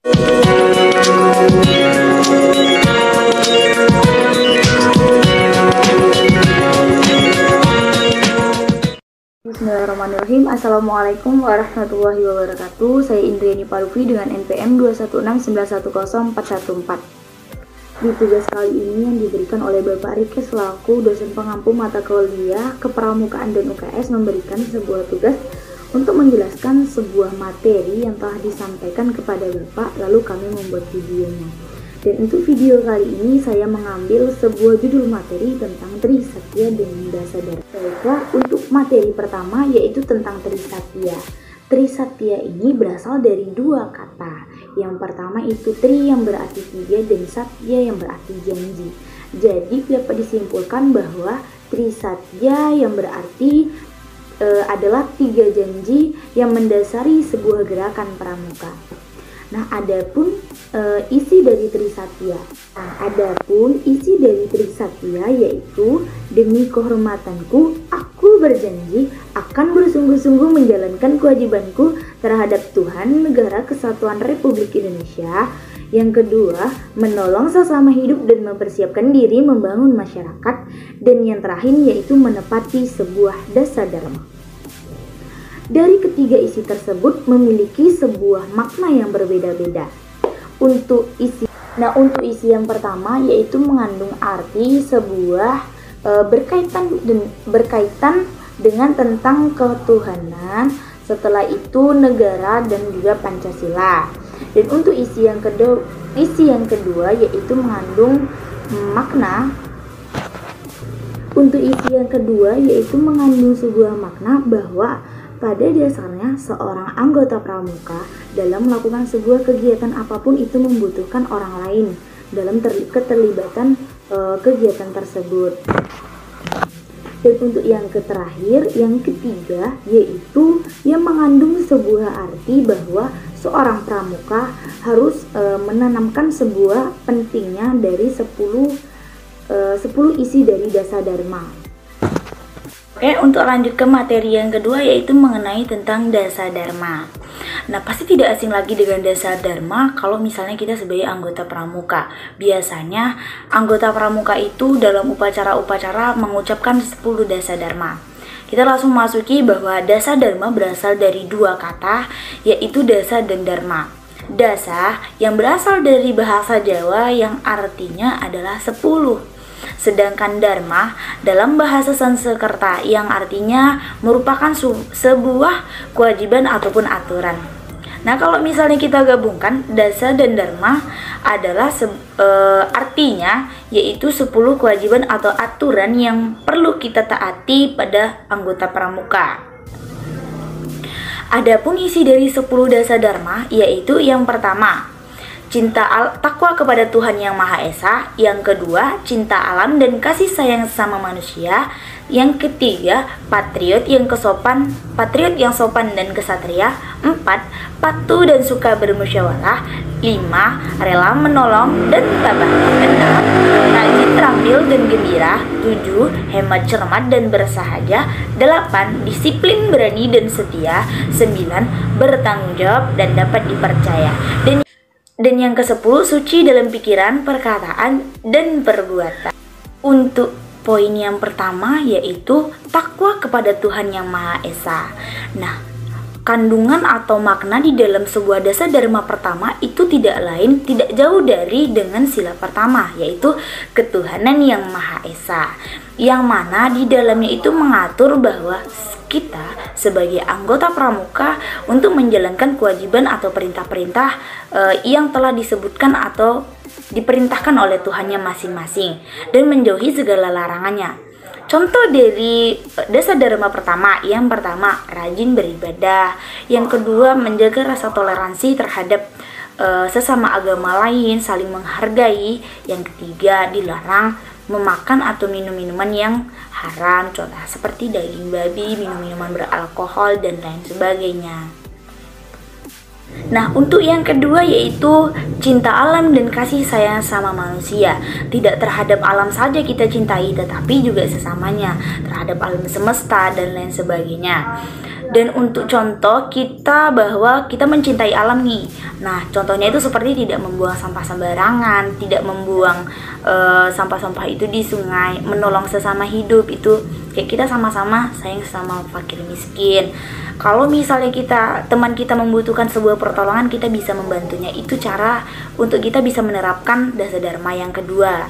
Bismillahirrahmanirrahim. Assalamualaikum warahmatullahi wabarakatuh. Saya Indriani Paluvi dengan NPM 216910414. Di tugas kali ini yang diberikan oleh Bapak Riki selaku dosen pengampu mata kuliah Kepramukaan dan UKS memberikan sebuah tugas untuk menjelaskan sebuah materi yang telah disampaikan kepada Bapak, lalu kami membuat videonya. Dan untuk video kali ini saya mengambil sebuah judul materi tentang Trisatya dan Dasadharma. Baiklah, untuk materi pertama yaitu tentang Trisatya. Trisatya ini berasal dari dua kata. Yang pertama itu tri yang berarti tiga dan satya yang berarti janji. Jadi dapat disimpulkan bahwa Trisatya yang berarti adalah tiga janji yang mendasari sebuah gerakan pramuka. Nah, adapun isi dari Trisatya. Isi dari Trisatya yaitu demi kehormatanku, aku berjanji akan bersungguh-sungguh menjalankan kewajibanku terhadap Tuhan, negara kesatuan Republik Indonesia. Yang kedua, menolong sesama hidup dan mempersiapkan diri membangun masyarakat. Dan yang terakhir yaitu menepati sebuah dasadharma. Dari ketiga isi tersebut memiliki sebuah makna yang berbeda-beda. Untuk isi yang pertama yaitu mengandung arti sebuah berkaitan dengan tentang ketuhanan, setelah itu negara dan juga Pancasila. Dan untuk isi yang kedua yaitu mengandung makna. Untuk isi yang kedua yaitu mengandung sebuah makna bahwa pada dasarnya seorang anggota pramuka dalam melakukan sebuah kegiatan apapun itu membutuhkan orang lain dalam keterlibatan kegiatan tersebut. Dan untuk yang ketiga yaitu yang mengandung sebuah arti bahwa seorang pramuka harus menanamkan sebuah pentingnya dari 10 isi dari Dasadharma. Oke, untuk lanjut ke materi yang kedua yaitu mengenai tentang Dasadharma. Nah, pasti tidak asing lagi dengan Dasadharma kalau misalnya kita sebagai anggota pramuka. Biasanya anggota pramuka itu dalam upacara-upacara mengucapkan 10 Dasadharma. Kita langsung masuki bahwa Dasadharma berasal dari dua kata yaitu dasa dan dharma. Dasa yang berasal dari bahasa Jawa yang artinya adalah 10. Sedangkan dharma dalam bahasa Sanskerta yang artinya merupakan sebuah kewajiban ataupun aturan. Nah, kalau misalnya kita gabungkan dasa dan dharma adalah artinya yaitu 10 kewajiban atau aturan yang perlu kita taati pada anggota pramuka. Adapun isi dari 10 Dasadharma yaitu yang pertama, takwa kepada Tuhan Yang Maha Esa. Yang kedua, cinta alam dan kasih sayang sama manusia. Yang ketiga, patriot yang sopan dan kesatria. 4, patuh dan suka bermusyawarah. 5, rela menolong dan tabah. 6, rajin, terampil dan gembira. 7, hemat, cermat dan bersahaja. 8, disiplin, berani dan setia. 9, bertanggung jawab dan dapat dipercaya. Dan yang ke-10, suci dalam pikiran, perkataan, dan perbuatan. Untuk poin yang pertama yaitu takwa kepada Tuhan Yang Maha Esa. Nah, kandungan atau makna di dalam sebuah Dasadharma pertama itu tidak jauh dari dengan sila pertama yaitu ketuhanan Yang Maha Esa. Yang mana di dalamnya itu mengatur bahwa kita sebagai anggota pramuka untuk menjalankan kewajiban atau perintah-perintah yang telah disebutkan atau diperintahkan oleh Tuhannya masing-masing dan menjauhi segala larangannya. Contoh dari Dasadharma pertama, yang pertama rajin beribadah, yang kedua menjaga rasa toleransi terhadap sesama agama lain, saling menghargai, yang ketiga dilarang memakan atau minum minuman yang haram, contoh seperti daging babi, minum minuman beralkohol dan lain sebagainya. Nah, untuk yang kedua yaitu cinta alam dan kasih sayang sama manusia. Tidak terhadap alam saja kita cintai, tetapi juga sesamanya, terhadap alam semesta dan lain sebagainya. Dan untuk contoh kita bahwa kita mencintai alam nih. Nah, contohnya itu seperti tidak membuang sampah sembarangan, tidak membuang sampah-sampah itu di sungai, menolong sesama hidup, itu kayak kita sama-sama sayang sama fakir miskin. Kalau misalnya teman kita membutuhkan sebuah pertolongan, kita bisa membantunya. Itu cara untuk kita bisa menerapkan dasa dharma yang kedua.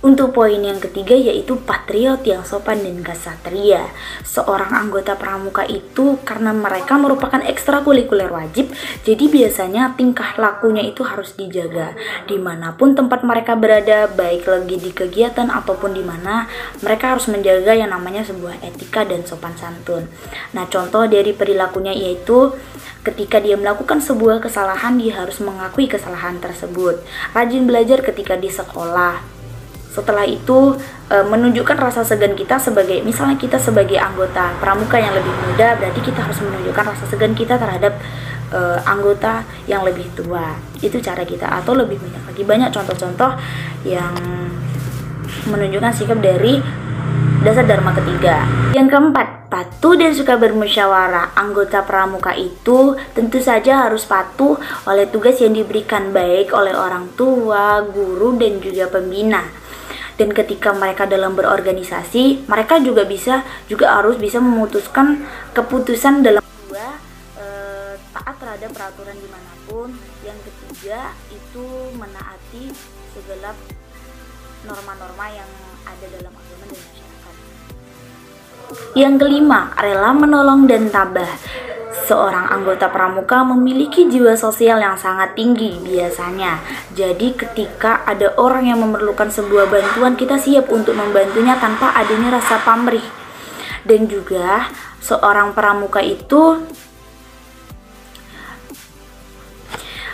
Untuk poin yang ketiga yaitu patriot yang sopan dan ksatria. Seorang anggota pramuka itu karena mereka merupakan ekstrakurikuler wajib, jadi biasanya tingkah lakunya itu harus dijaga. Dimanapun tempat mereka berada, baik lagi di kegiatan ataupun di mana, mereka harus menjaga yang namanya sebuah etika dan sopan santun. Nah, contoh dari perilakunya yaitu ketika dia melakukan sebuah kesalahan, dia harus mengakui kesalahan tersebut. Rajin belajar ketika di sekolah. Setelah itu menunjukkan rasa segan kita sebagai, misalnya kita sebagai anggota pramuka yang lebih muda, berarti kita harus menunjukkan rasa segan kita terhadap anggota yang lebih tua. Itu cara kita. Atau lebih banyak lagi, banyak contoh-contoh yang menunjukkan sikap dari dasar dharma ketiga. Yang keempat, patuh dan suka bermusyawarah. Anggota pramuka itu tentu saja harus patuh oleh tugas yang diberikan, baik oleh orang tua, guru, dan juga pembina. Dan ketika mereka dalam berorganisasi, mereka juga harus bisa memutuskan keputusan dalam taat terhadap peraturan dimanapun. Yang ketiga itu menaati segala norma-norma yang ada dalam agama dan masyarakat. Yang kelima, rela menolong dan tabah. Seorang anggota pramuka memiliki jiwa sosial yang sangat tinggi biasanya. Jadi ketika ada orang yang memerlukan sebuah bantuan, kita siap untuk membantunya tanpa adanya rasa pamrih. Dan juga seorang pramuka itu,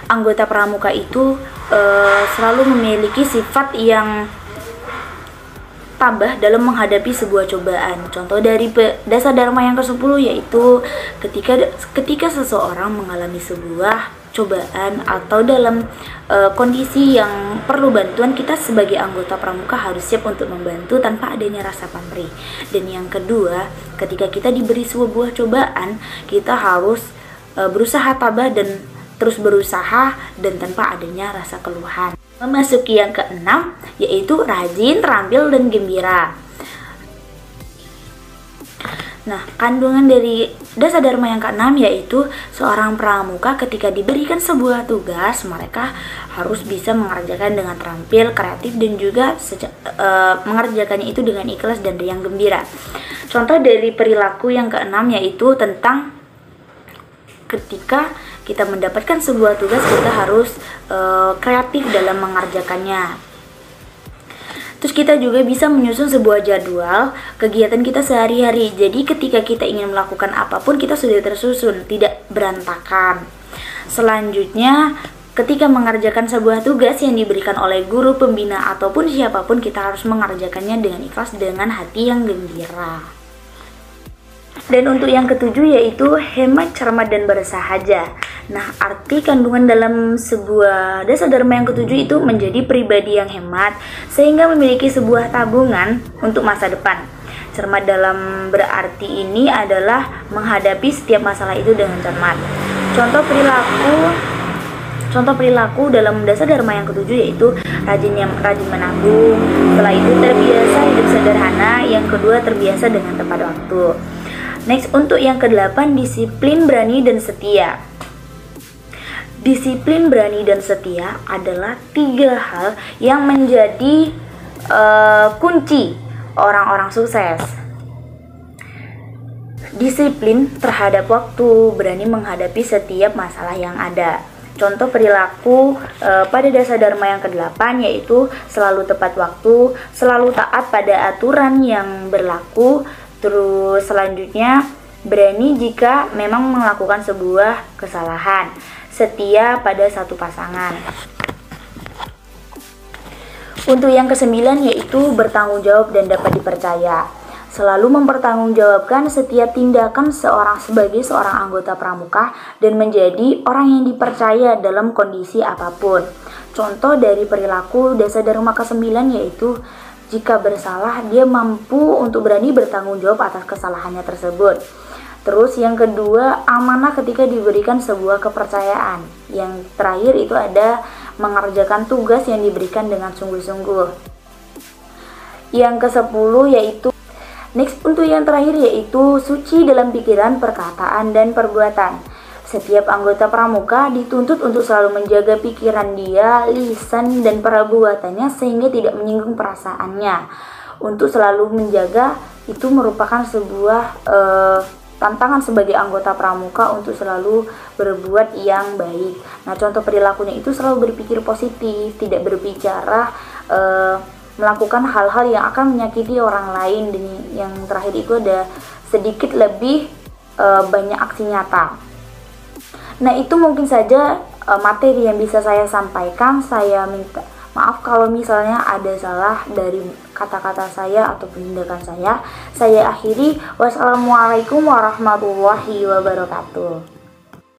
anggota pramuka itu selalu memiliki sifat yang tabah dalam menghadapi sebuah cobaan. Contoh dari dasar dharma yang ke-10 yaitu ketika seseorang mengalami sebuah cobaan atau dalam kondisi yang perlu bantuan, kita sebagai anggota pramuka harus siap untuk membantu tanpa adanya rasa pamrih. Dan yang kedua, ketika kita diberi sebuah cobaan, kita harus berusaha tabah dan terus berusaha dan tanpa adanya rasa keluhan. Memasuki yang keenam yaitu rajin, terampil, dan gembira. Nah, kandungan dari dasa dharma yang keenam yaitu seorang pramuka ketika diberikan sebuah tugas, mereka harus bisa mengerjakan dengan terampil, kreatif, dan juga mengerjakannya itu dengan ikhlas dan riang gembira. Contoh dari perilaku yang keenam yaitu tentang ketika kita mendapatkan sebuah tugas, kita harus kreatif dalam mengerjakannya. Terus kita juga bisa menyusun sebuah jadwal kegiatan kita sehari-hari. Jadi ketika kita ingin melakukan apapun, kita sudah tersusun, tidak berantakan. Selanjutnya, ketika mengerjakan sebuah tugas yang diberikan oleh guru, pembina, ataupun siapapun, kita harus mengerjakannya dengan ikhlas, dengan hati yang gembira. Dan untuk yang ketujuh yaitu hemat, cermat, dan bersahaja. Nah, arti kandungan dalam sebuah dasa dharma yang ketujuh itu menjadi pribadi yang hemat sehingga memiliki sebuah tabungan untuk masa depan. Cermat dalam berarti ini adalah menghadapi setiap masalah itu dengan cermat. Contoh perilaku dalam dasa dharma yang ketujuh yaitu rajin menabung. Setelah itu terbiasa hidup sederhana. Yang kedua, terbiasa dengan tepat waktu. Next, untuk yang ke-8, disiplin, berani, dan setia. Disiplin, berani, dan setia adalah 3 hal yang menjadi kunci orang-orang sukses. Disiplin terhadap waktu, berani menghadapi setiap masalah yang ada. Contoh perilaku pada dasa dharma yang ke-8 yaitu selalu tepat waktu, selalu taat pada aturan yang berlaku. Terus selanjutnya, berani jika memang melakukan sebuah kesalahan, setia pada satu pasangan. Untuk yang ke-9 yaitu bertanggung jawab dan dapat dipercaya. Selalu mempertanggungjawabkan setiap tindakan seorang sebagai seorang anggota pramuka dan menjadi orang yang dipercaya dalam kondisi apapun. Contoh dari perilaku dasa dharma ke-9 yaitu jika bersalah, dia mampu untuk berani bertanggung jawab atas kesalahannya tersebut. Terus yang kedua, amanah ketika diberikan sebuah kepercayaan. Yang terakhir itu ada mengerjakan tugas yang diberikan dengan sungguh-sungguh. Yang ke-10 yaitu untuk yang terakhir yaitu suci dalam pikiran, perkataan, dan perbuatan. Setiap anggota pramuka dituntut untuk selalu menjaga pikiran dia, lisan, dan perbuatannya sehingga tidak menyinggung perasaannya. Untuk selalu menjaga itu merupakan sebuah tantangan sebagai anggota pramuka untuk selalu berbuat yang baik. Nah, contoh perilakunya itu selalu berpikir positif, tidak berbicara melakukan hal-hal yang akan menyakiti orang lain, dan yang terakhir itu ada sedikit lebih banyak aksi nyata. Nah, itu mungkin saja materi yang bisa saya sampaikan. Saya minta maaf kalau misalnya ada salah dari kata-kata saya atau penindakan saya. Saya akhiri. Wassalamualaikum warahmatullahi wabarakatuh.